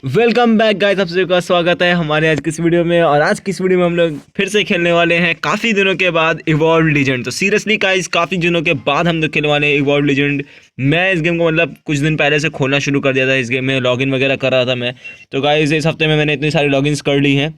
Welcome back guys, आप सभी का स्वागत है हमारे आज की इस वीडियो में। और आज की इस वीडियो में हम लोग फिर से खेलने वाले हैं काफ़ी दिनों के बाद इवॉल्व लीजेंड। तो सीरियसली गाइस, काफ़ी दिनों के बाद हम लोग खेलने वाले हैं इवॉल्व लीजेंड। मैं इस गेम को मतलब कुछ दिन पहले से खोलना शुरू कर दिया था। इस गेम में लॉगिन वगैरह कर रहा था मैं। तो गाइस इस हफ्ते में मैंने इतनी सारी लॉगिन्स कर ली हैं।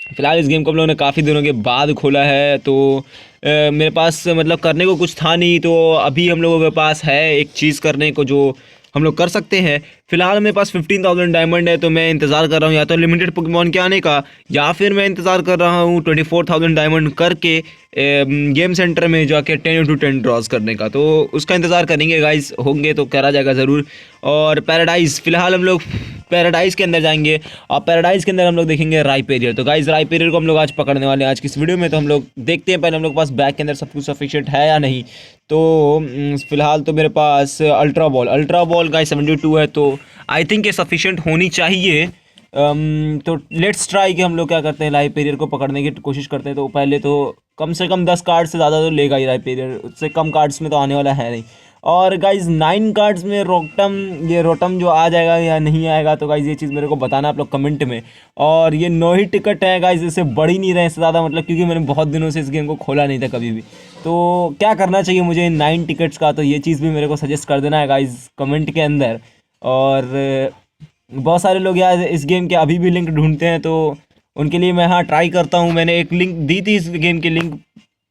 फिलहाल इस गेम को हम लोगों ने काफ़ी दिनों के बाद खोला है। तो मेरे पास मतलब करने को कुछ था नहीं, तो अभी हम लोगों के पास है एक चीज़ करने को जो हम लोग कर सकते हैं। फिलहाल मेरे पास 15,000 डायमंड है, तो मैं इंतज़ार कर रहा हूँ या तो लिमिटेड पोकेमॉन के आने का, या फिर मैं इंतज़ार कर रहा हूँ 24,000 डायमंड करके गेम सेंटर में जाके 10x10 ड्रॉज करने का। तो उसका इंतज़ार करेंगे गाइस, होंगे तो करा जाएगा ज़रूर। और पैराडाइज, फिलहाल हम लोग पैराडाइज के अंदर जाएंगे और पैराडाइज के अंदर हम लोग देखेंगे राइपेरियर। तो गाइस राइपेरियर को हम लोग आज पकड़ने वाले हैं आज की इस वीडियो में। तो हम लोग देखते हैं पहले हम लोग के पास बैग के अंदर सब कुछ सफिशिएंट है या नहीं। तो फिलहाल तो मेरे पास अल्ट्रा बॉल गाइस 72 है, तो आई थिंक ये सफिशिएंट होनी चाहिए। तो लेट्स ट्राई कि हम लोग क्या करते हैं, राइपेरियर को पकड़ने की कोशिश करते हैं। तो पहले तो कम से कम 10 कार्ड से ज़्यादा तो लेगा ही राइपेरियर, उससे कम कार्ड्स में तो आने वाला है नहीं। और गाइज 9 कार्ड्स में रोटम जो आ जाएगा या नहीं आएगा, तो गाइज ये चीज़ मेरे को बताना आप लोग कमेंट में। और ये 9 ही टिकट है गाइज, इससे बढ़ ही नहीं रहे इससे ज़्यादा, मतलब क्योंकि मैंने बहुत दिनों से इस गेम को खोला नहीं था कभी भी। तो क्या करना चाहिए मुझे इन 9 टिकट्स का, तो ये चीज़ भी मेरे को सजेस्ट कर देना है गाइज कमेंट के अंदर। और बहुत सारे लोग यार इस गेम के अभी भी लिंक ढूंढते हैं, तो उनके लिए मैं हाँ ट्राई करता हूँ। मैंने एक लिंक दी थी इस गेम की लिंक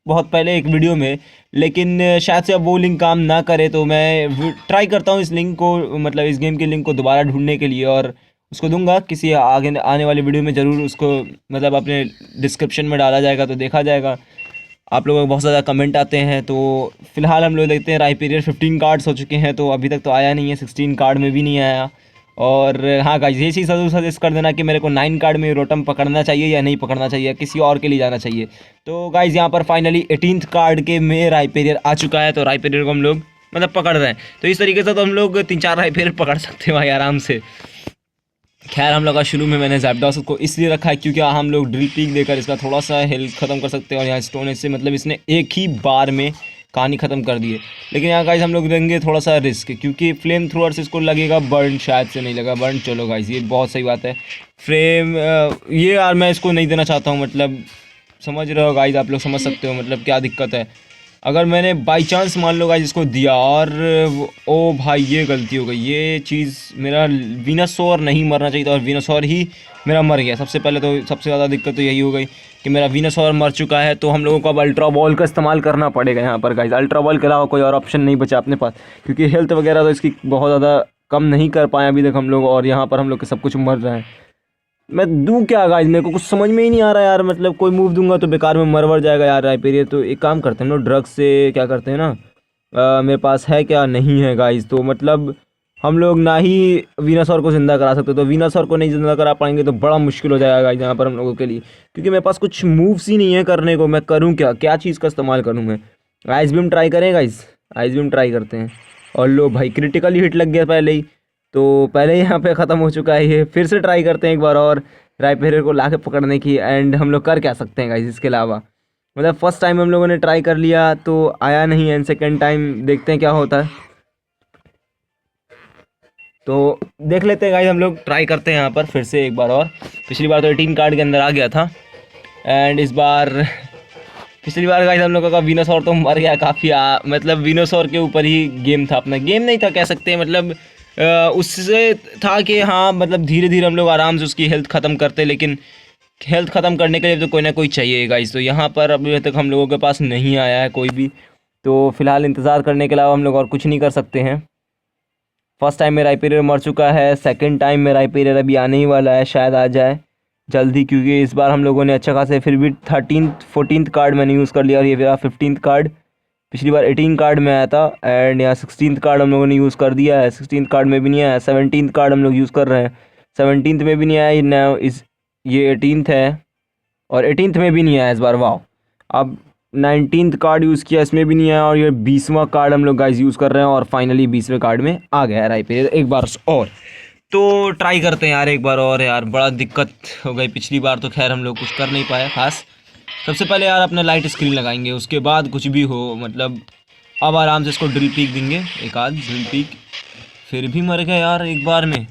बहुत पहले एक वीडियो में, लेकिन शायद से अब वो लिंक काम ना करे। तो मैं ट्राई करता हूँ इस लिंक को, मतलब इस गेम के लिंक को दोबारा ढूंढने के लिए, और उसको दूंगा किसी आगे आने वाली वीडियो में ज़रूर। उसको मतलब अपने डिस्क्रिप्शन में डाला जाएगा, तो देखा जाएगा। आप लोगों को बहुत ज़्यादा कमेंट आते हैं, तो फिलहाल हम लोग देखते हैं। राइपेरियर 15 कार्ड्स हो चुके हैं, तो अभी तक तो आया नहीं है, 16 कार्ड में भी नहीं आया। और हाँ गाइस, ये चीज़ ज़रूर सजेस्ट कर देना कि मेरे को 9 कार्ड में रोटम पकड़ना चाहिए या नहीं पकड़ना चाहिए, किसी और के लिए जाना चाहिए। तो गाइस यहाँ पर फाइनली 18th कार्ड के में राइपेरियर आ चुका है, तो राइपेरियर को हम लोग मतलब पकड़ रहे हैं। तो इस तरीके से तो हम लोग 3-4 राइपेरियर पकड़ सकते हैं भाई आराम से। खैर हम लोग का शुरू में मैंने ज़ैप्डॉस को इसलिए रखा है क्योंकि हम लोग ड्रिल पीक देकर इसका थोड़ा सा हेल्थ ख़त्म कर सकते हैं। और यहाँ स्टोन एज से मतलब इसने एक ही बार में कहानी ख़त्म कर दी है। लेकिन यहाँ गाइस हम लोग लेंगे थोड़ा सा रिस्क, क्योंकि फ्लेम थ्रोअर से इसको लगेगा बर्न, शायद से नहीं लगा बर्न। चलो गाइस ये बहुत सही बात है। फ्लेम ये यार मैं इसको नहीं देना चाहता हूँ, मतलब समझ रहे हो गाइस, आप लोग समझ सकते हो मतलब क्या दिक्कत है। अगर मैंने बाई चांस मान लो गाइस इसको दिया और ओ भाई ये गलती हो गई, ये चीज़ मेरा वीनासोर नहीं मरना चाहिए था और वीनासोर ही मेरा मर गया। सबसे पहले तो सबसे ज़्यादा दिक्कत तो यही हो गई कि मेरा वीनासोर मर चुका है। तो हम लोगों को अब अल्ट्रा बॉल का इस्तेमाल करना पड़ेगा यहाँ पर गाइस। अल्ट्रा बॉल के अलावा कोई और ऑप्शन नहीं बचा अपने पास, क्योंकि हेल्थ वगैरह तो इसकी बहुत ज़्यादा कम नहीं कर पाए अभी तक हम लोग, और यहाँ पर हम लोग के सब कुछ मर रहे हैं। मैं दूं क्या गाइस, मेरे को कुछ समझ में ही नहीं आ रहा यार। मतलब कोई मूव दूंगा तो बेकार में मर जाएगा यार राइपेरियर। तो एक काम करते हैं हम लोग ड्रग्स से क्या करते हैं ना, मेरे पास है क्या नहीं है गाइस। तो मतलब हम लोग ना ही वीनासोर को ज़िंदा करा सकते, तो वीनासोर को नहीं ज़िंदा करा पाएंगे तो बड़ा मुश्किल हो जाएगा गाइस यहाँ पर हम लोगों के लिए, क्योंकि मेरे पास कुछ मूव्स ही नहीं है करने को। मैं करूँ क्या, क्या चीज़ का इस्तेमाल करूँ मैं। आइस बीम ट्राई करें गाइस, आइस बीम ट्राई करते हैं। और लो भाई क्रिटिकली हिट लग गया पहले ही, तो पहले यहाँ पे ख़त्म हो चुका है ये। फिर से ट्राई करते हैं एक बार और राइपेरियर को लाके पकड़ने की। एंड हम लोग कर क्या सकते हैं गाइस इसके अलावा, मतलब फर्स्ट टाइम हम लोगों ने ट्राई कर लिया तो आया नहीं, एंड सेकेंड टाइम देखते हैं क्या होता है। तो देख लेते हैं गाइस, हम लोग ट्राई करते हैं यहाँ पर फिर से एक बार और। पिछली बार तो 18 कार्ड के अंदर आ गया था, एंड इस बार पिछली बार गाइस हम लोगों का वीनासोर तो मर गया काफ़ी। मतलब वीनासोर के ऊपर ही गेम था अपना, गेम नहीं था कह सकते हैं, मतलब उससे था कि हाँ मतलब धीरे धीरे हम लोग आराम से उसकी हेल्थ ख़त्म करते। लेकिन हेल्थ ख़त्म करने के लिए तो कोई ना कोई चाहिए गाइस। तो यहाँ पर अभी तक हम लोगों के पास नहीं आया है कोई भी, तो फ़िलहाल इंतज़ार करने के अलावा हम लोग और कुछ नहीं कर सकते हैं। फर्स्ट टाइम मेरा राइपेरियर मर चुका है, सेकंड टाइम मेरा राइपेरियर अभी आने ही वाला है, शायद आ जाए जल्दी, क्योंकि इस बार हम लोगों ने अच्छा खासा फिर भी 14th कार्ड मैंने यूज़ कर लिया, और ये मेरा 15th कार्ड। पिछली बार 18 कार्ड में आया था, एंड यहाँ 16th कार्ड हम लोगों ने यूज़ कर दिया है। 16th कार्ड में भी नहीं आया, 17th कार्ड हम लोग यूज़ कर रहे हैं, 17th में भी नहीं आया ना। ये 18th है और 18th में भी नहीं आया इस बार, वाह। अब 19th कार्ड यूज़ किया, इसमें भी नहीं आया, और ये 20वां कार्ड हम लोग गाइस यूज़ कर रहे हैं, और फाइनली 20वें कार्ड में आ गया है राइपेरियर एक बार और। तो ट्राई करते हैं यार एक बार और। यार बड़ा दिक्कत हो गई, पिछली बार तो खैर हम लोग कुछ कर नहीं पाए खास। सबसे पहले यार अपने लाइट स्क्रीन लगाएंगे, उसके बाद कुछ भी हो, मतलब अब आराम से इसको ड्रिल पीक देंगे, एक आध ड्रिल पीक। फिर भी मर गया यार एक बार में।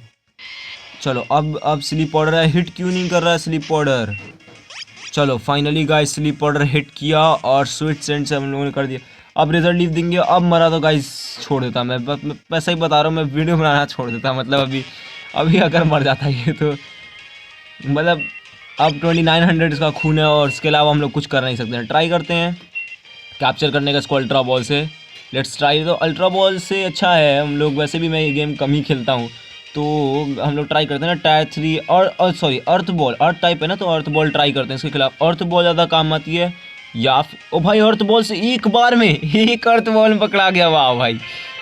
चलो अब स्लीप पाउडर है, हिट क्यों नहीं कर रहा है स्लीप पाउडर। चलो finally guys sleep powder hit किया और स्वीट सेंट से हम लोगों ने कर दिया। अब रिजल्ट लीव देंगे। अब मरा तो गाइस छोड़ देता मैं वैसा ही बता रहा हूँ, मैं वीडियो बनाना छोड़ देता मतलब अभी अगर मर जाता ये तो मतलब अब 2900 इसका खून है और इसके अलावा हम लोग कुछ कर नहीं सकते हैं। ट्राई करते हैं कैप्चर करने का इसको अल्ट्रा बॉल से। Let's try. तो अल्ट्रा बॉल से अच्छा है, हम लोग वैसे भी मैं ये गेम कम ही खेलता हूँ तो हम लोग ट्राई करते हैं ना टायर 3 और सॉरी अर्थ बॉल, अर्थ टाइप है ना तो अर्थ बॉल ट्राई करते हैं इसके खिलाफ। अर्थ बॉल ज़्यादा काम आती है या ओ भाई अर्थ बॉल से एक बार में एक अर्थ बॉल में पकड़ा गया। वाह भाई,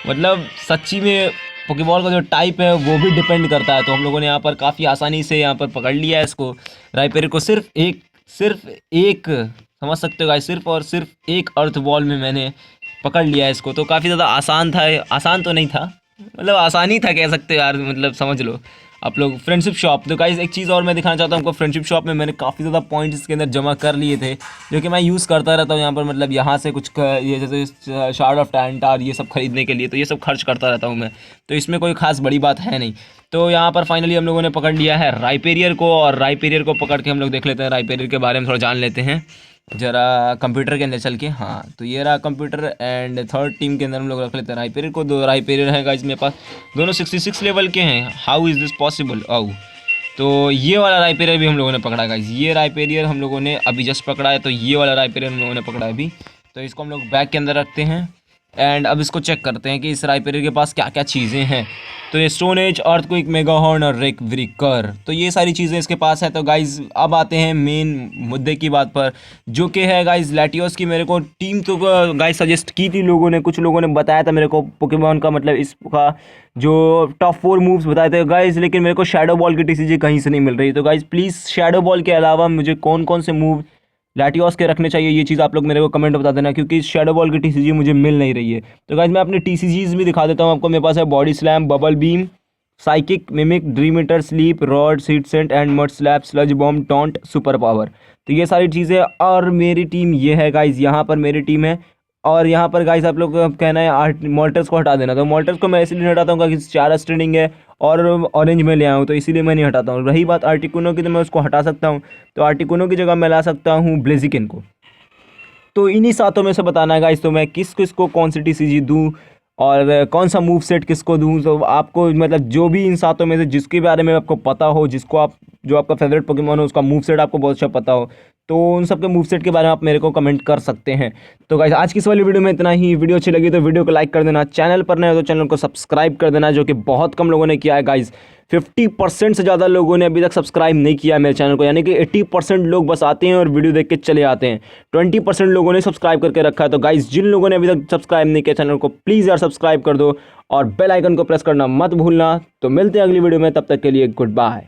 मतलब सच्ची में पोकेबॉल का जो टाइप है वो भी डिपेंड करता है। तो हम लोगों ने यहाँ पर काफ़ी आसानी से यहाँ पर पकड़ लिया है इसको, राइपेरियर को। सिर्फ एक समझ सकते हो गाइस, सिर्फ और सिर्फ एक अर्थ बॉल में मैंने पकड़ लिया है इसको। तो काफ़ी ज़्यादा आसान था, आसान तो नहीं था मतलब आसानी था कह सकते हो यार, मतलब समझ लो आप लोग। फ्रेंडशिप शॉप, तो गाइस एक चीज़ और मैं दिखाना चाहता हूँ आपको। फ्रेंडशिप शॉप में मैंने काफ़ी ज़्यादा पॉइंट्स इसके अंदर जमा कर लिए थे जो कि मैं यूज़ करता रहता हूँ यहाँ पर। मतलब यहाँ से कुछ ये जैसे शार्ड ऑफ टैंटार ये सब खरीदने के लिए, तो ये सब खर्च करता रहता हूँ मैं, तो इसमें कोई खास बड़ी बात है नहीं। तो यहाँ पर फाइनली हम लोगों ने पकड़ लिया है राइपेरियर को, और राइपेरियर को पकड़ के हम लोग देख लेते हैं, राइपेरियर के बारे में थोड़ा जान लेते हैं जरा कंप्यूटर के अंदर चल के। हाँ तो ये रहा कंप्यूटर एंड थर्ड टीम के अंदर हम लोग रख लेते हैं राइपेरियर को। 2 राइपेरियर हैं गाइस मेरे पास, दोनों 66 लेवल के हैं। How is this possible. तो ये वाला राइपेरियर भी हम लोगों ने पकड़ा गाइस, ये राइपेरियर हम लोगों ने अभी जस्ट पकड़ा है। तो ये वाला राइपेरियर हम लोगों ने पकड़ा है अभी, तो इसको हम लोग बैग के अंदर रखते हैं एंड अब इसको चेक करते हैं कि इस राइपेरियर के पास क्या क्या चीज़ें हैं। तो ये stone age, earthquake, mega horn और रेक व्रिकर, तो ये सारी चीज़ें इसके पास है। तो गाइज अब आते हैं मेन मुद्दे की बात पर, जो कि है गाइज लैटियोस की। मेरे को टीम तो गाइज सजेस्ट की थी लोगों ने, कुछ लोगों ने बताया था मेरे को पोकेमॉन का मतलब इसका जो टॉप 4 मूव्स बताए थे गाइज, लेकिन मेरे को शैडो बॉल की टीसीजी कहीं से नहीं मिल रही। तो गाइज प्लीज़ शैडो बॉल के अलावा मुझे कौन कौन से मूव लैटियोस के रखने चाहिए ये चीज़ आप लोग मेरे को कमेंट बता देना, क्योंकि शैडो बॉल की टीसीजी मुझे मिल नहीं रही है। तो गाइज मैं अपनी टीसीजीज भी दिखा देता हूँ आपको। मेरे पास है body slam, bubble beam, psychic, mimic, dream eater, sleep, rod, seed scent and mud slap, sludge bomb, taunt, super power. तो ये सारी चीज़ें, और मेरी टीम ये है गाइज, यहाँ पर मेरी टीम है। और यहाँ पर गाइज आप लोग का कहना है मॉल्टर्स को हटा देना, तो मॉल्टर्स को मैं इसलिए नहीं हटाता हूँ क्योंकि 4 स्ट्रेनिंग है और ऑरेंज में ले आया हूँ, तो इसीलिए मैं नहीं हटाता हूँ। रही बात आर्टिकुनो की, तो मैं उसको हटा सकता हूँ, तो आर्टिकुनो की जगह मैं ला सकता हूँ ब्लेजिकन को। तो इन्हीं सातों में से बताना है गाइस, तो मैं किस किस को कौन सी टीसीजी दूँ और कौन सा मूव सेट किसको दूँ। तो आपको मतलब जो भी इन सातों में से जिसके बारे में आपको पता हो, जिसको आप जो आपका फेवरेट पोकेमॉन हो उसका मूव सेट आपको बहुत अच्छा पता हो, तो उन सब के मूव सेट के बारे में आप मेरे को कमेंट कर सकते हैं। तो गाइस आज की इस वाली वीडियो में इतना ही। वीडियो अच्छी लगी तो वीडियो को लाइक कर देना, चैनल पर नए हो तो चैनल को सब्सक्राइब कर देना, जो कि बहुत कम लोगों ने किया है गाइस। 50% से ज़्यादा लोगों ने अभी तक सब्सक्राइब नहीं किया है मेरे चैनल को, यानी कि 80% लोग बस आते हैं और वीडियो देख के चले आते हैं। 20% लोगों ने सब्सक्राइब करके रखा है। तो गाइस जिन लोगों ने अभी तक सब्सक्राइब नहीं किया चैनल को, प्लीज़ यार सब्सक्राइब कर दो और बेल आइकन को प्रेस करना मत भूलना। तो मिलते हैं अगली वीडियो में, तब तक के लिए गुड बाय।